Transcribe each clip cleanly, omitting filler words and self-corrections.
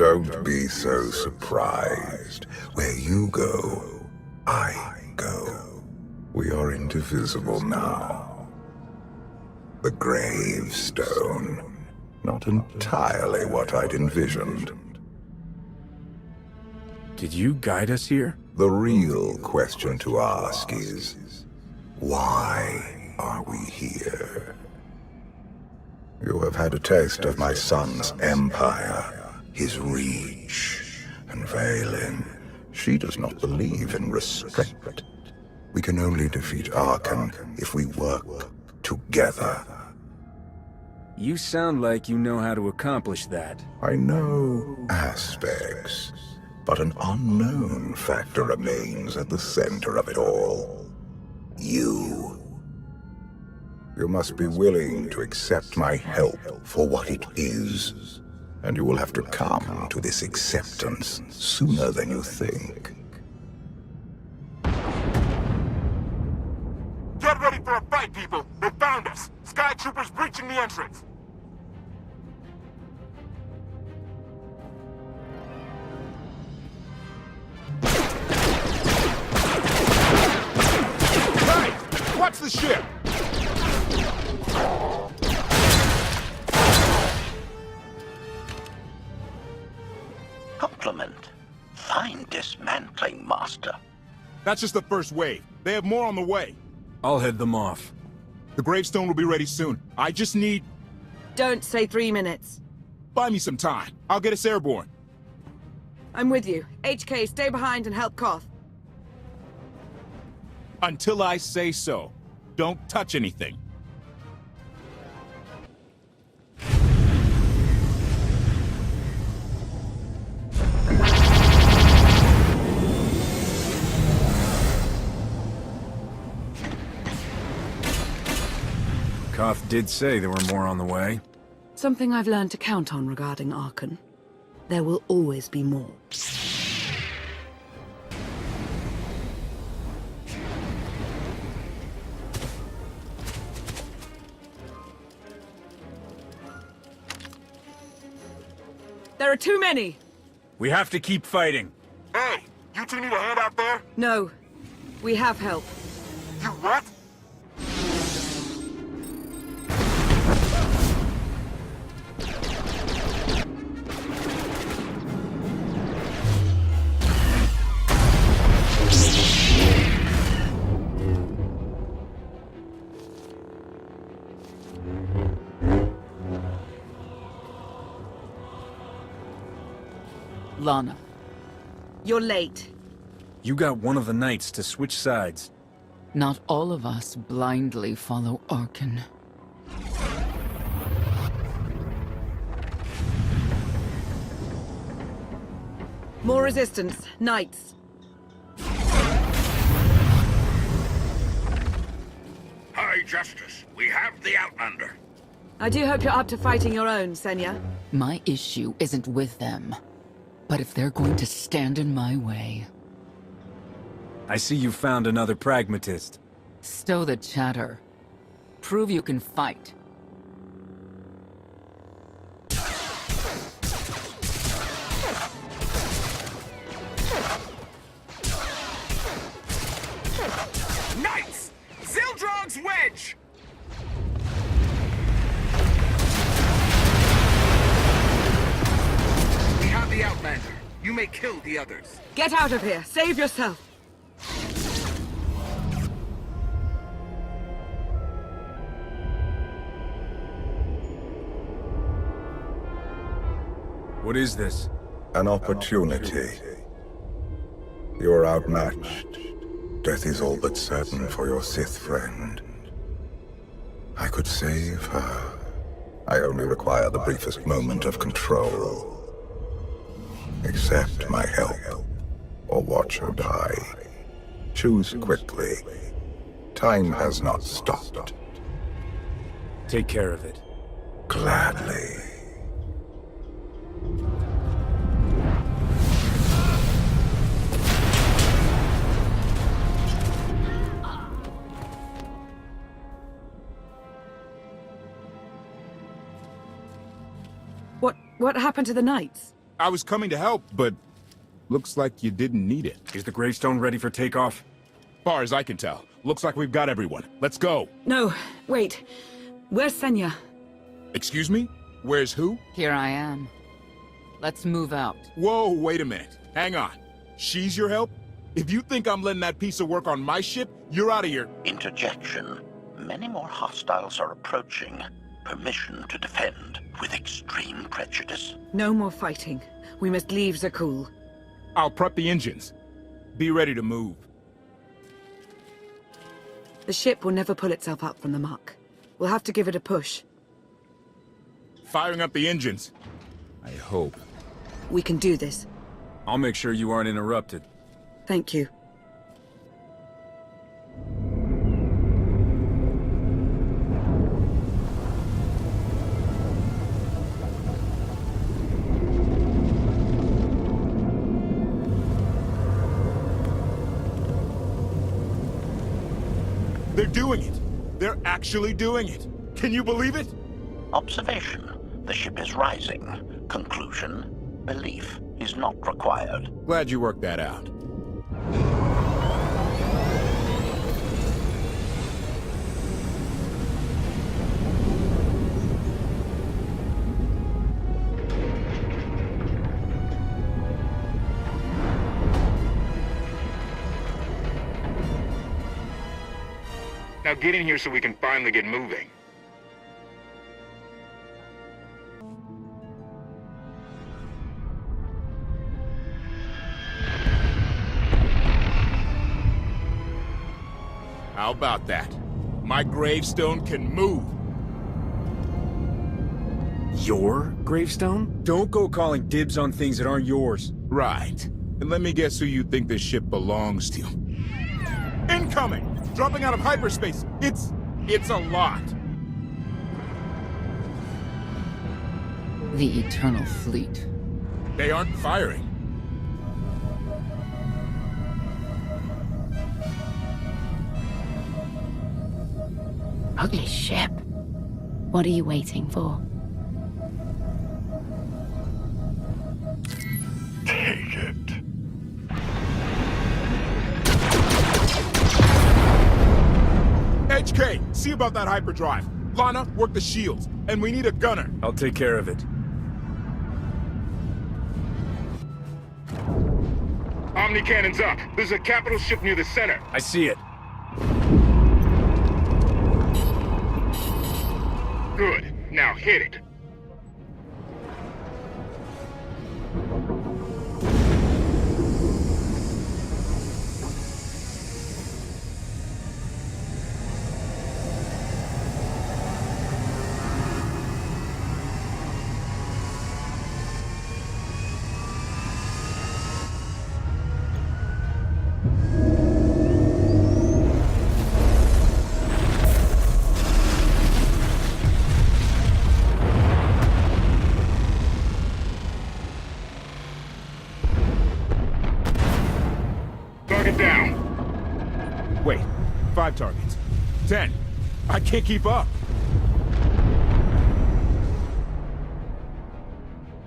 Don't be so surprised. Where you go, I go. We are indivisible now. The gravestone. Not entirely what I'd envisioned. Did you guide us here? The real question to ask is, why are we here? You have had a taste of my son's empire, his reach, and Valen. She does not believe in restraint. We can only defeat Arkan if we work together. You sound like you know how to accomplish that. I know aspects, but an unknown factor remains at the center of it all. You. You must be willing to accept my help for what it is, and you will have to come to this acceptance sooner than you think. Get ready for a fight, people! They found us! Sky Troopers breaching the entrance! Hey! Watch the ship! Compliment. Fine dismantling, Master. That's just the first wave. They have more on the way. I'll head them off. The gravestone will be ready soon. I just need... Don't say 3 minutes. Buy me some time. I'll get us airborne. I'm with you. HK, stay behind and help Koth. Until I say so. Don't touch anything. Koth did say there were more on the way. Something I've learned to count on regarding Arkan. There will always be more. There are too many! We have to keep fighting. Hey! You two need a hand out there? No. We have help. You what? Lana. You're late. You got one of the knights to switch sides. Not all of us blindly follow Arkan. More resistance. Knights. High Justice, we have the Outlander. I do hope you're up to fighting your own, Senya. My issue isn't with them. But if they're going to stand in my way... I see you found another pragmatist. Stow the chatter. Prove you can fight. Knights! Zildrog's wedge! We have the Outlander. You may kill the others. Get out of here. Save yourself. What is this? An opportunity. You're outmatched. Death is all but certain for your Sith friend. I could save her. I only require the briefest moment of control. Accept my help, or watch her die. Choose quickly. Time has not stopped. Take care of it. Gladly. What happened to the knights? I was coming to help, but looks like you didn't need it. Is the gravestone ready for takeoff? Far as I can tell, looks like we've got everyone. Let's go. No, wait. Where's Senya? Excuse me? Where's who? Here I am. Let's move out. Whoa, wait a minute. Hang on. She's your help? If you think I'm letting that piece of work on my ship, you're out of here. Interjection. Many more hostiles are approaching. Permission to defend with extreme prejudice. No more fighting. We must leave Zakul. I'll prep the engines. Be ready to move. The ship will never pull itself up from the muck. We'll have to give it a push. Firing up the engines. I hope. We can do this. I'll make sure you aren't interrupted. Thank you. They're doing it. They're actually doing it. Can you believe it? Observation. The ship is rising. Conclusion. Belief is not required. Glad you worked that out. Now get in here so we can finally get moving. How about that? My gravestone can move. Your gravestone? Don't go calling dibs on things that aren't yours. Right. And let me guess who you think this ship belongs to. Incoming! Dropping out of hyperspace. It's a lot. The Eternal Fleet. They aren't firing. Ugly ship. What are you waiting for? Take it. HK, see about that hyperdrive. Lana, work the shields. And we need a gunner. I'll take care of it. Omni cannons up. There's a capital ship near the center. I see it. Good. Now hit it. Target down. Wait, 5 targets. 10. I can't keep up.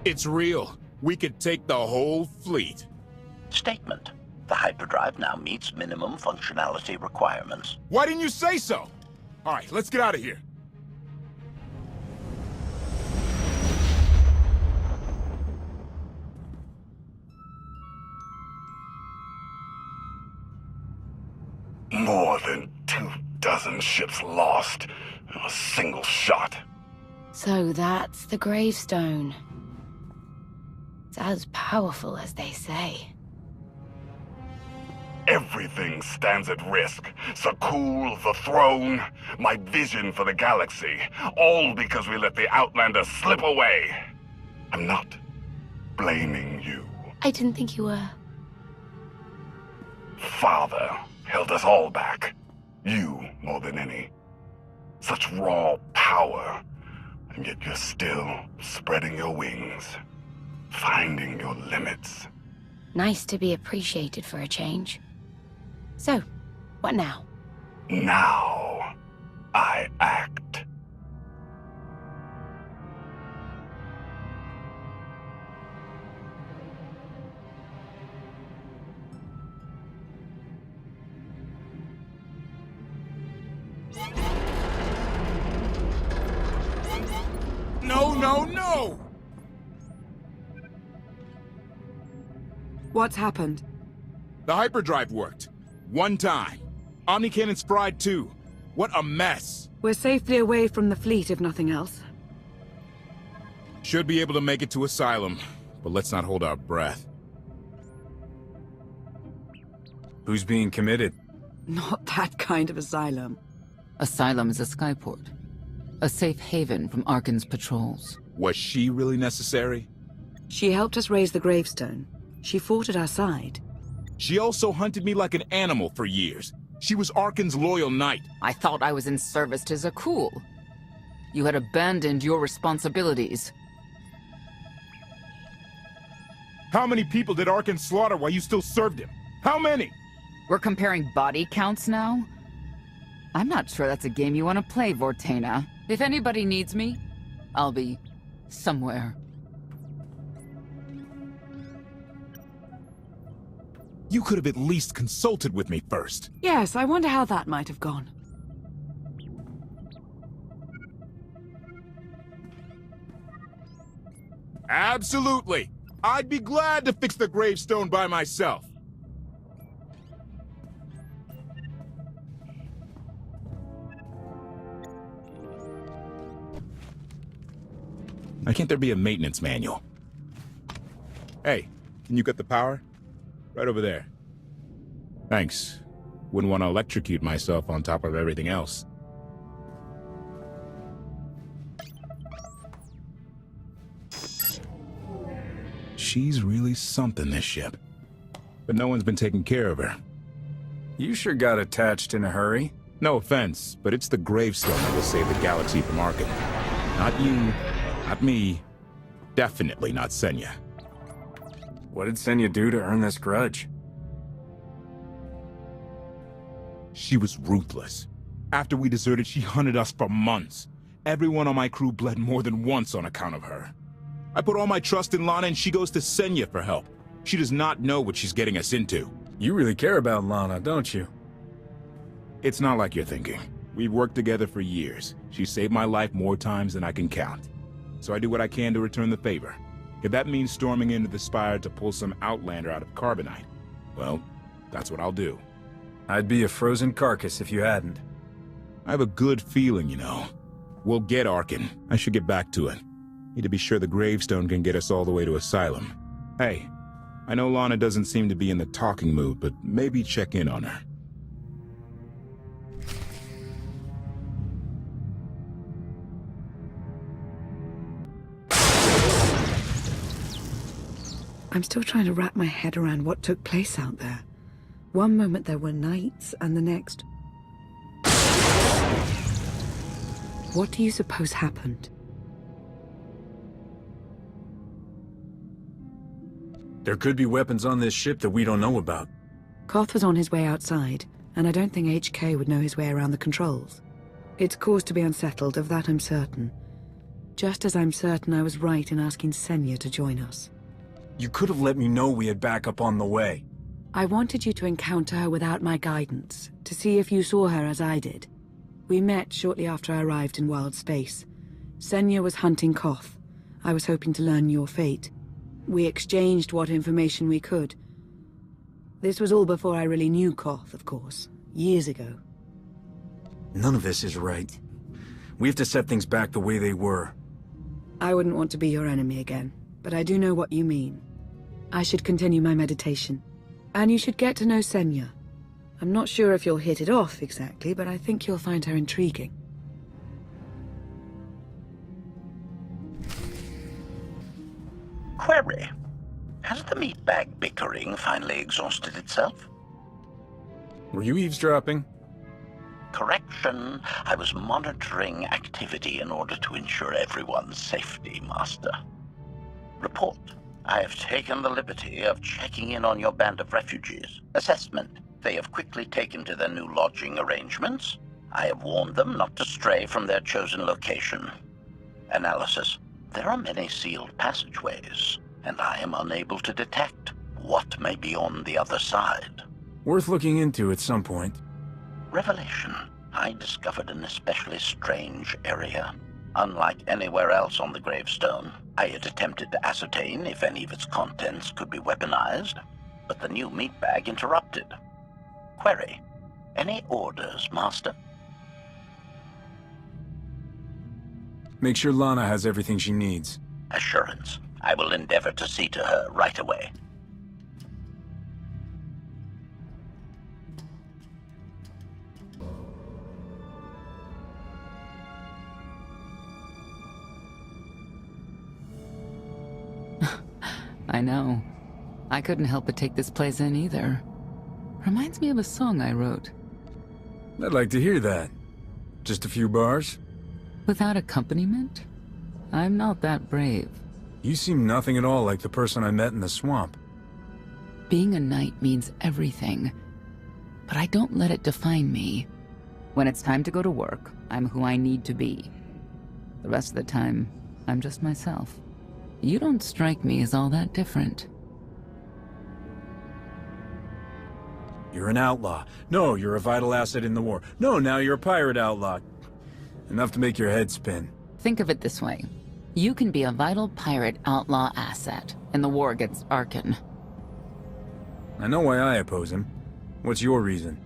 It's real. We could take the whole fleet. Statement. The hyperdrive now meets minimum functionality requirements. Why didn't you say so? All right, let's get out of here. More than 24 ships lost in a single shot. So that's the gravestone. It's as powerful as they say. Everything stands at risk. Zakul, the throne, my vision for the galaxy. All because we let the Outlanders slip away. I'm not blaming you. I didn't think you were. Father held us all back. You more than any. Such raw power. And yet you're still spreading your wings. Finding your limits. Nice to be appreciated for a change. So, what now? Now, I act. no! What's happened? The hyperdrive worked. One time. Omnicannon's fried too. What a mess! We're safely away from the fleet, if nothing else. Should be able to make it to Asylum, but let's not hold our breath. Who's being committed? Not that kind of asylum. Asylum is a skyport. A safe haven from Arkan's patrols. Was she really necessary? She helped us raise the gravestone. She fought at our side. She also hunted me like an animal for years. She was Arkan's loyal knight. I thought I was in service to Zakul. You had abandoned your responsibilities. How many people did Arkan slaughter while you still served him? How many? We're comparing body counts now? I'm not sure that's a game you want to play, Vortena. If anybody needs me, I'll be somewhere. You could have at least consulted with me first. Yes, I wonder how that might have gone. Absolutely. I'd be glad to fix the gravestone by myself. Why can't there be a maintenance manual? Hey, can you get the power? Right over there. Thanks. Wouldn't want to electrocute myself on top of everything else. She's really something, this ship. But no one's been taking care of her. You sure got attached in a hurry. No offense, but it's the gravestone that will save the galaxy from Arkan. Not you, not me, definitely not Senya. What did Senya do to earn this grudge? She was ruthless. After we deserted, she hunted us for months. Everyone on my crew bled more than once on account of her. I put all my trust in Lana and she goes to Senya for help. She does not know what she's getting us into. You really care about Lana, don't you? It's not like you're thinking. We've worked together for years. She saved my life more times than I can count. So I do what I can to return the favor. If that means storming into the Spire to pull some Outlander out of Carbonite, well, that's what I'll do. I'd be a frozen carcass if you hadn't. I have a good feeling, you know. We'll get Arkan. I should get back to it. Need to be sure the gravestone can get us all the way to Asylum. Hey, I know Lana doesn't seem to be in the talking mood, but maybe check in on her. I'm still trying to wrap my head around what took place out there. One moment there were knights, and the next... What do you suppose happened? There could be weapons on this ship that we don't know about. Koth was on his way outside, and I don't think HK would know his way around the controls. It's cause to be unsettled, of that I'm certain. Just as I'm certain I was right in asking Senya to join us. You could have let me know we had backup on the way. I wanted you to encounter her without my guidance, to see if you saw her as I did. We met shortly after I arrived in wild space. Senya was hunting Koth. I was hoping to learn your fate. We exchanged what information we could. This was all before I really knew Koth, of course. Years ago. None of this is right. We have to set things back the way they were. I wouldn't want to be your enemy again, but I do know what you mean. I should continue my meditation. And you should get to know Senya. I'm not sure if you'll hit it off exactly, but I think you'll find her intriguing. Query. Has the meatbag bickering finally exhausted itself? Were you eavesdropping? Correction. I was monitoring activity in order to ensure everyone's safety, Master. Report. I have taken the liberty of checking in on your band of refugees. Assessment. They have quickly taken to their new lodging arrangements. I have warned them not to stray from their chosen location. Analysis. There are many sealed passageways, and I am unable to detect what may be on the other side. Worth looking into at some point. Revelation. I discovered an especially strange area. Unlike anywhere else on the gravestone, I had attempted to ascertain if any of its contents could be weaponized, but the new meat bag interrupted. Query: any orders, Master? Make sure Lana has everything she needs. Assurance. I will endeavor to see to her right away. I know. I couldn't help but take this place in either. Reminds me of a song I wrote. I'd like to hear that. Just a few bars? Without accompaniment? I'm not that brave. You seem nothing at all like the person I met in the swamp. Being a knight means everything, but I don't let it define me. When it's time to go to work, I'm who I need to be. The rest of the time, I'm just myself. You don't strike me as all that different. You're an outlaw. No, you're a vital asset in the war. No, now you're a pirate outlaw. Enough to make your head spin. Think of it this way. You can be a vital pirate outlaw asset in the war against Arkan. I know why I oppose him. What's your reason?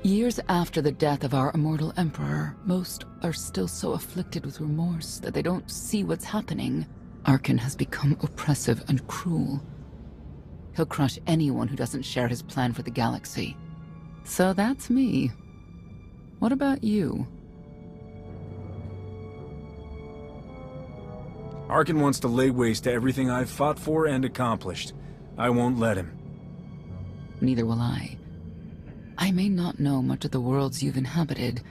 Years after the death of our immortal emperor, most are still so afflicted with remorse that they don't see what's happening. Arkan has become oppressive and cruel. He'll crush anyone who doesn't share his plan for the galaxy. So that's me. What about you? Arkan wants to lay waste to everything I've fought for and accomplished. I won't let him. Neither will I. I may not know much of the worlds you've inhabited,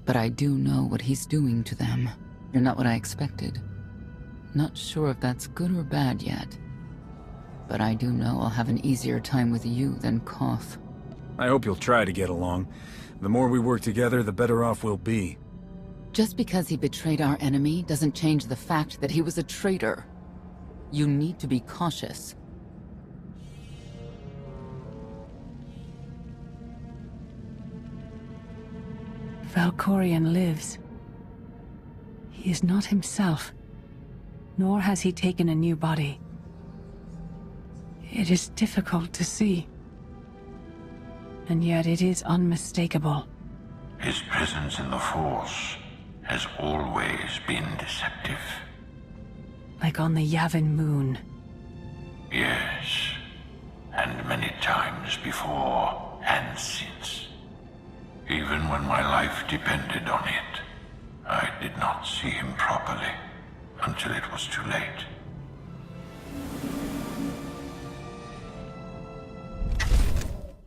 but I do know what he's doing to them. You're not what I expected. Not sure if that's good or bad yet. But I do know I'll have an easier time with you than Koth. I hope you'll try to get along. The more we work together, the better off we'll be. Just because he betrayed our enemy doesn't change the fact that he was a traitor. You need to be cautious. Valkorion lives. He is not himself, nor has he taken a new body. It is difficult to see, and yet it is unmistakable. His presence in the Force has always been deceptive. Like on the Yavin moon. Yes, and many times before and since. Even when my life depended on it, I did not see him properly until it was too late.